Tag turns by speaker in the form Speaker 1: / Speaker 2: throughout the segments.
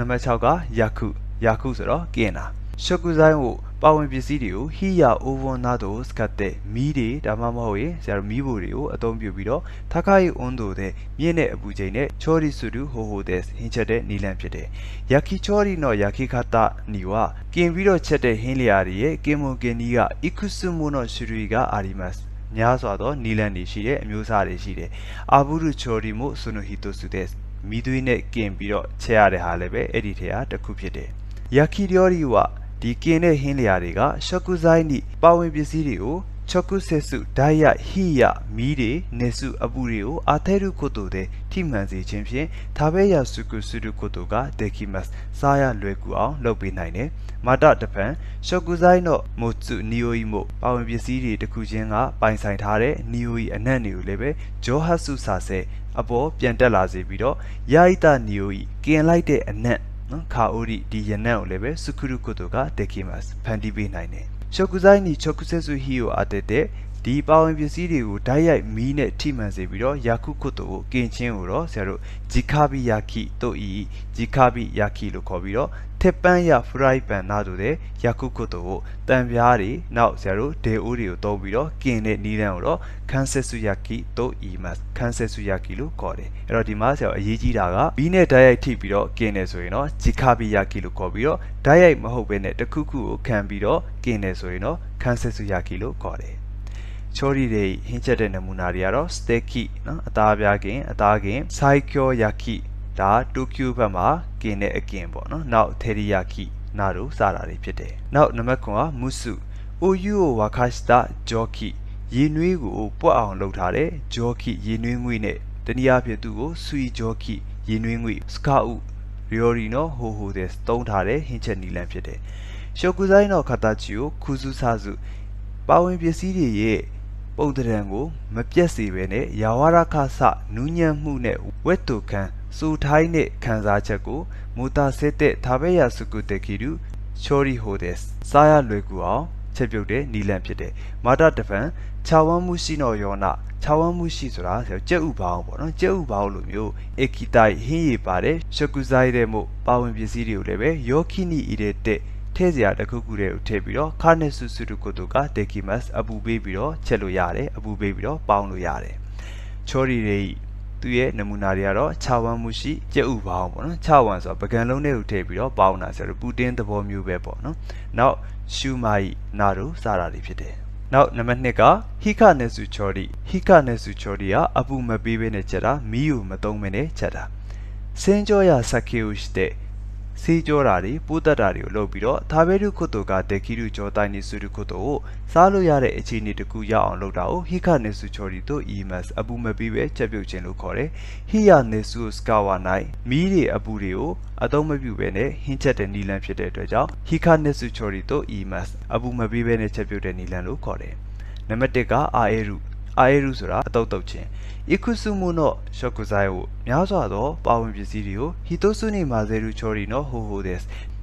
Speaker 1: နံပါတ်6ကယာခုဆိုတော့ကင်းတာရှုပ်ကူဆိုင်ကိုပါဝင်ပစ္စည်းတွေကိုဟီယာအိုဗွန်နာတို့စကတ်တဲ့မီးတွေဒါမှမဟုတ်ရင်ဆရာတို့မီးဖိုတွေကိုအသုံးပြုပြီးတော့ထခိုင်အွန်းတို့တဲ့မြင့်တဲ့အပူချိန်နဲ့ချောရီစုတူဟိုတဲ့ဟင်းချက်တဲ့နီလန်ဖြစ်တယ်ယာကီချောရီနော်ယာကီခတာနီဝါကင်ပြီးတော့ချက်တဲ့ဟင်းလျာတွေရဲ့ကင်မွန်ကင်နီကအီကုစုမိုနော်ရှူရီကအာရီမတ်များစွာသောနီလန်တွေရှိတဲ့အမျိုးအစားတွေရှိတယ်အာဘူရူချောရီမိုဆိုနိုဟီတိုစုတဲ့မီးသွေးနဲ့ကင်ပြီးတော့ချက်ရတဲ့ဟာလည်းပဲအဲ့ဒီထဲကတစ်ခုဖြစ်တယ်ယာကီရီယိုရီဝါဒီကင်းတဲ့ဟင်းလျာတွေကရှက်ကူဆိုင်နီပါဝင်ပစ္စည်းတွေကိုချော့ကုဆက်စုဒိုင်ယဟီယမီးတွေနေစုအပူတွေကိုအာသဲရုခုတိုတဲ့ထိမှန်စေခြင်းဖြင့်ဒါဘဲယာစုကုစုရုခုတိုကဒေကီမတ်စားရလွယ်ကူအောင်လုပ်ပေးနိုင်တယ်မာတာတဖန်ရှက်ကူဆိုင်တော့မိုစုနီယိုအီမိုပါဝင်ပစ္စည်းတွေတစ်ခုချင်းကပိုင်ဆိုင်ထားတဲ့နီယိုအီအနက်တွေကိုလည်းပဲဂျောဟတ်စုစာဆဲအပေါ်ပြန်တက်လာစေပြီးတော့ယာဣတာနီယိုအီကင်လိုက်တဲ့အနက်ခါအိုရီဒီယနန်ကိုလည်းပဲစုခုရုကုတိုကဒေကီမတ်ဖန်တီးပေးနိုင်တယ်ရှုပ်ကူဆိုင်နီချော့ကုဆက်စုဟီယိုအတက်တဲ့ဒီပါဝင်ပစ္စည်းတွေကိုဓာတ်ရိုက်မီးနဲ့ထိမှန်စေပြီးတော့ယာခုကုတိုကိုကင်ချင်းကိုတော့ဆရာတို့ဂျီခါဘီယာကီတို့ဤဂျီခါဘီယာကီလို့ခေါ်ပြီးတော့ထက်ပန်းရဖရိုက်ပန်နာတို့တဲ့ယာခုကုတိုကိုတန်ပြားတွေနောက်ဆရာတို့ဒေအိုးတွေကိုသုံးပြီးတော့ကင်တဲ့နီးလန်းကိုတော့ခန်းဆက်စုယာကီတို့ဤမတ်ခန်းဆက်စုယာကီလို့ခေါ်တယ်အဲ့တော့ဒီမှာဆရာအရေးကြီးတာကမီးနဲ့ဓာတ်ရိုက်ထိပြီးတော့ကင်နေဆိုရင်တော့ဂျီခါဘီယာကီလို့ခေါ်ပြီးတော့ဓာတ်ရိုက်မဟုတ်ဘဲနဲ့တခုခုကိုခံပြီးတော့ကင်နေဆိုရင်တော့ခန်းဆက်စုယာကီလို့ခေါ်တယ်ချောရီတွေဟင်းချက်တဲ့နမူနာတွေကတော့ steaki နော်အသားပြားကင်အသားကင် saikyo yaki ဒါတိုကျိုဘက်မှာကင်တဲ့အကင်ပေါ့နော်နောက် teriyaki နာတို့စတာတွေဖြစ်တယ်နောက်နံပါတ်9က musu oyu o wakashita joki ရေနွေးကိုပွက်အောင်လုပ်ထားတဲ့ joki ရေနွေးငွေနဲ့တနည်းအားဖြင့်သူ့ကို sui joki ရေနွေးငွေ skau ryori နော်ဟိုတဲ့သုံးထားတဲ့ဟင်းချက်နီလန်ဖြစ်တယ်ရှုပ်ကူဆိုင်နော်ခတာချီကိုခုစုဆစုပါဝင်ပစ္စည်းတွေရဲ့ပုံတရံကိုမပြတ်စေပဲနဲ့ယာဝရခဆနူးညံ့မှုနဲ့ဝက်တုခန်းစူထိုင်းတဲ့ခံစားချက်ကိုမူတာစစ်တဲ့ဒါဘဲယာစုကုတေကီရူချောရီဟိုဒက်စားရလွယ်ကူအောင်ချက်ပြုတ်တဲ့နီလန်ဖြစ်တယ်မာတာတဖန်ခြာဝမ်းမှုရှိနော်ယောနာခြာဝမ်းမှုရှိဆိုတာကြက်ဥပေါင်းပေါ့နော်ကြက်ဥပေါင်းလိုမျိုးအေကီတိုင်ဟင်းရည်ပါတယ်ရှကုဆိုင်တဲ့မို့ပါဝင်ပစ္စည်းတွေကိုလည်းပဲယောခိနီဤတဲ့ထဲစရာတစ်ခုခုတွေကိုထည့်ပြီးတော့ခါနဲ့စုစုတုကိုတို့ကဒေကီမတ်အပူပေးပြီးတော့ချက်လို့ရတယ်အပူပေးပြီးတော့ပေါင်းလို့ရတယ်ချောရီတွေသူ့ရဲ့နမူနာတွေကတော့ခြာဝမ်းမှုရှိကြက်ဥပေါင်းပေါ့နော်ခြာဝမ်းဆိုတော့ပကံလုံးတွေကိုထည့်ပြီးတော့ပေါင်းတာဆိုတော့ပူတင်းသဘောမျိုးပဲပေါ့နော်နောက်ရှူမိုင်နာတို့စတာတွေဖြစ်တယ်နောက်နံပါတ်2ကဟိခနဲစုချောရီဟိခနဲစုချောရီကအပူမပေးဘဲနဲ့ချက်တာမီးကိုမသုံးဘဲနဲ့ချက်တာစင်းကြောရစကေဥရှိတဲ့စီကြောတာတွေပိုးတက်တာတွေကိုလုပ်ပြီးတော့ဒါဘဲရုခုတိုကဒေကီရုကြောတိုင်းနေစုရုခုတိုကိုစားလို့ရတဲ့အခြေအနေတစ်ခုရအောင်လုပ်တာကိုဟိခနဲစုချောရီတို့ EMS အပူမပေးပဲချက်ပြုတ်ခြင်းလို့ခေါ်တယ်ဟိယာနဲစုစကာဝါနိုင်မီးတွေအပူတွေကိုအသုံးမပြုဘဲနဲ့ဟင်းချက်တဲ့နီလန်ဖြစ်တဲ့အတွက်ကြောင့်ဟိခနဲစုချောရီတို့ EMS အပူမပေးဘဲနဲ့ချက်ပြုတ်တဲ့နီလန်လို့ခေါ်တယ်နံပါတ်1ကအာအေရုဆိုတာအတုတ်တုတ်ချင်းイクスモの食材をများစွာသောပါဝင်ပစ္စည်းတွေကိုဟီတိုဆုနီမာဇေရုချောရီနော်ဟိုဟိုဒက်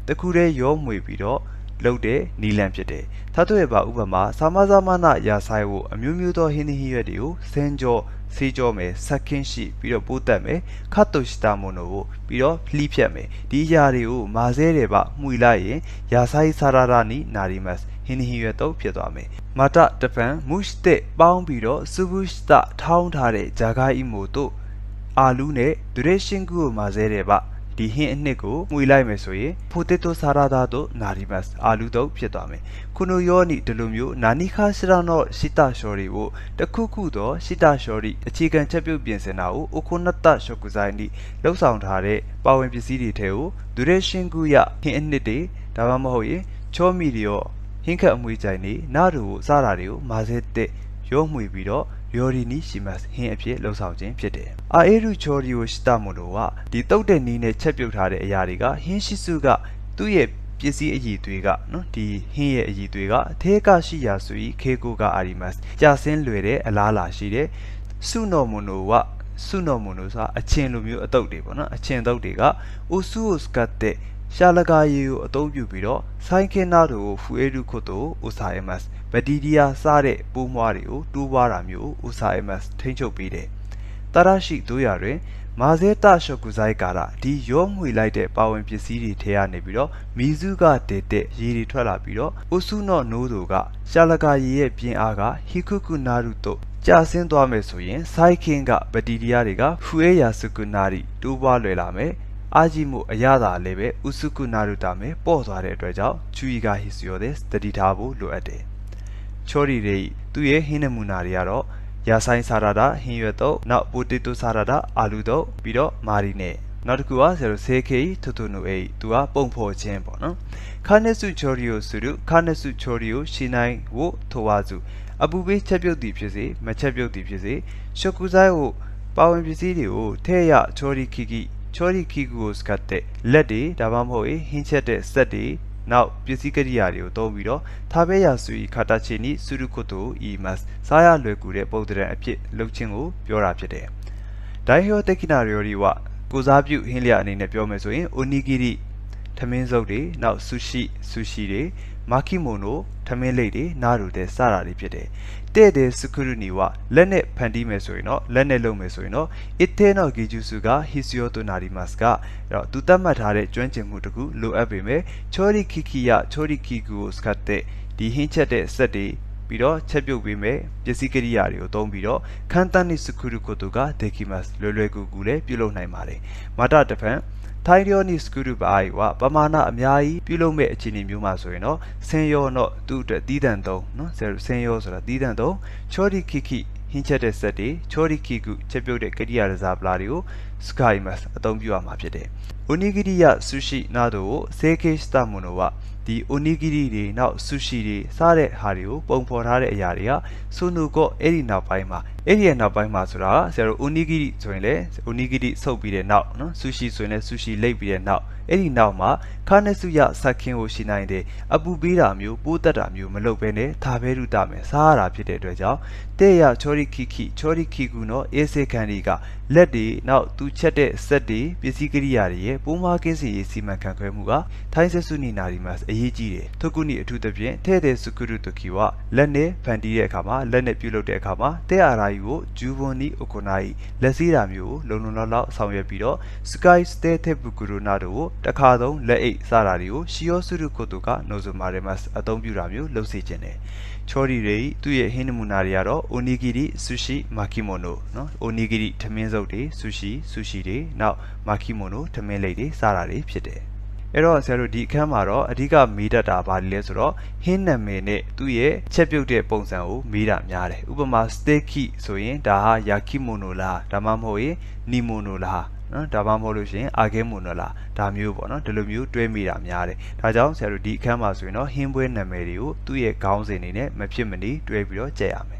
Speaker 1: တခုတည်းရောမွေပြီးတော့လုပ်တဲ့နီလန်ဖြစ်တယ်။ထားတွေ့ပါဥပမာစာမဇာမနာရာဆိုင်ကိုအမျိုးမျိုးသောဟင်းသီးဟင်းရွက်တွေကိုစင်ကြောဆေးကြောမယ်ဆက်ခင်းရှိပြီးတော့ပိုးတက်မယ်ခတ်တုရှိတာမို့လို့ပြီးတော့ဖလီဖြတ်မယ်ဒီအရာတွေကိုမာဇဲတယ်ပါမှုိလိုက်ရင်ရာဆိုင်ဆာရာရာနီနာရီမတ်ဟင်းသီးဟင်းရွက်တော့ဖြစ်သွားမယ်။မာတာတဖန်မုရှ်တဲ့ပေါင်းပြီးတော့စူဘူရှ်တာထောင်းထားတဲ့ဂျာဂိုင်းအီမိုတို့အာလူးနဲ့ဒူရေရှင်ကူကိုမာဇဲတယ်ပါဒီဟင်းအနှစ်ကိုမှုိလိုက်မယ်ဆိုရင်ပိုတေတိုဆာရာဒါတို့နာရီမတ်အာလူးတော့ဖြစ်သွားမယ်ခုနိုယောနီဒီလိုမျိုးနာနီခါရှရာနော့ရှိတာရှော်ရီကိုတခုခုတော့ရှိတာရှော်ရီအခြေခံချက်ပြုတ်ပြင်ဆင်တာကိုအိုခိုနတ်တာရှော့ကူဆိုင်နီလှုပ်ဆောင်ထားတဲ့ပါဝင်ပစ္စည်းတွေထဲကိုဒူရေရှင်ကူရဟင်းအနှစ်တွေဒါမှမဟုတ်ရင်ချောမီတွေရောဟင်းခတ်အမွေးကြိုင်နေနားတို့ကိုစားတာတွေကိုမာဇဲတဲ့ရောမှွေပြီးတော့ယော်ရီနီရှိမတ်ဟင်းအဖြစ်လှုပ်ဆောင်ခြင်းဖြစ်တယ်။အာအေရုချော်ရီကိုရှိတာမို့လို့ကဒီတုတ်တဲ့နီးနဲ့ချက်ပြုတ်ထားတဲ့အရာတွေကဟင်းရှိစုကသူ့ရဲ့ပစ္စည်းအရည်တွေကနော်ဒီဟင်းရဲ့အရည်တွေကအထဲကရှိရာဆိုပြီးခေကိုကအာရီမတ်ကြာဆင်းလွယ်တဲ့အလားလာရှိတယ်။ဆုနော်မွန်နိုဆိုတာအချင်းလိုမျိုးအတုတ်တွေပေါ့နော်အချင်းတုတ်တွေကအိုဆူအိုစကတ်တဲ့ရှာလကာရီကိုအသုံးပြုပြီးတော့ဆိုင်းခင်းနာတို့ကိုဖူအေရုခုတိုအိုဆာအမတ်ဘက်တီရီယာစားတဲ့ပိုးမွားတွေကိုတိုးပွားတာမျိုးအိုဆာအမတ်ထိန်းချုပ်ပေးတယ်။တ Tarashi Duyare, Mazeta Shokuzai Kara, Di Yom like the Power Pisidi Tea Nebiro, Mizuga Dete, Yiri Twalabiro, Usuno Noduga, Shalaga Ye Pin Aga, Hikuku Naruto, Jasen Domesoyen, Saikinga, Badidiariga, Fueya Sukunari, Duba Lelame, Ajimu Ayada Lebe, Usuku Narutame, Botare Dredja, Chuiga Hisiodes, the Ditabu Luade. Chori Rei, Tuye Hinemunariaro, Yasain Sarada, Hinueto, not Potato Sarada, Aludo, Bido, Marine. Not Kua, Seke, Totunu A, Tua, Pompo Champono. Kanesu Chorio Suru, Kanesu Chorio, Shinai, Wo, Towazu. Abube Chapio Dipsy, Machapio Dipsy, Shokuzai, Power Visidio, Teya, Chori Kiki, Chori Kigu's Kate, Ledi, Davamhoe, Hinchete, Seti, now Pisicariario, Domiro, Tabeya Sui, Katachini, Surukoto, Imas, Saya Lugure, Bodre, Luchingo, Yorapide. Daihyo Tekinario, Gozabu, Hilia, and in a Biomesoin, Onigiri, Tamenzode, now Sushi, Sushi, Makimono, Tamelade, Naru de Sara Ripide. Dede Sukuruniwa, Lene Pandimesoino, Lene Lomesoino, Iteno Gijusuga, Hisioto Narimaska, Tutamatare, Drenching Mutuku, Lu Abime, Chori Kikia, Chori Kigu Skate, Di Hinchate Seti, Bido, Chapio Bime, Jessicariario, Dombido, Cantani Sukuru Kotuga, Dekimas, Lulegu Gule, Pulo Naimare. Mata Japan. Tyrioni Skuruba, Bamana Amiai, Pulome Chini Mumasoino, Senyo no do the Didando, no, Senyos or Didando, Chori Kiki, Hinchete Seti, Chori Kiku, Chepio de Kadiaza Blario, Skymas, Adombua Mapide. Onigiria Sushi Nado, Seke Stamunova, the Onigiri now Sushi, Sare Hario, Bomporare Yaria, Sunuko Erina Paima, Eriana Paima Sura, Zero Onigiri Soile, Onigiri Sobide now, no, Sushi Sone, Sushi Labide now, Eri Nauma, Kanesuya Sakin Oshinaide, Abu Biramu, Budaramu, Melopene, Taberu Dame, Sahara Pide Dredja, Teya Chori Kiki, Chori Kiguno, Ese Kaniga, Ledi, now to Chete Seti, Pisicariarie, Puma Kesi, Simakankamuga, Taisesuni Narimas, Eji, Tokuni to the Bien, Tede Sukuru Tokiwa, Lene, Pandire Kama, Lene Pulo de Kama, Te Arayu, Juvoni Okonai, Lesiramu, Lonala, Samyapido, Sky State Bukuru Nado, Takado, Le Sarario, Shiosuru Kotuka, Nozumaremas, Adomburamio, Losijene. Chori Rei, Tuye Hinemunariaro, Onigiri, Sushi, Makimono, no, Onigiri, Tamenzote, Sushi, Sushi de, now Makimono, Tamelade, Sarari, Pide. Ero Zero di Camaro, Adiga Mida da Badlesro, Hinamene, Tuye, Chepio de Ponsao, Mida Miare, Ubama Steki, Soyen, Daha, Yakimono la, Damamoe, Nimono la. Dabamolution, Agemunola, Damubono, Delumu, Dwemida Miare, Tajam, Serudi Camasino, Himwe Namerio, 2 year counts in it, Mepimini, Dwebio, Jame.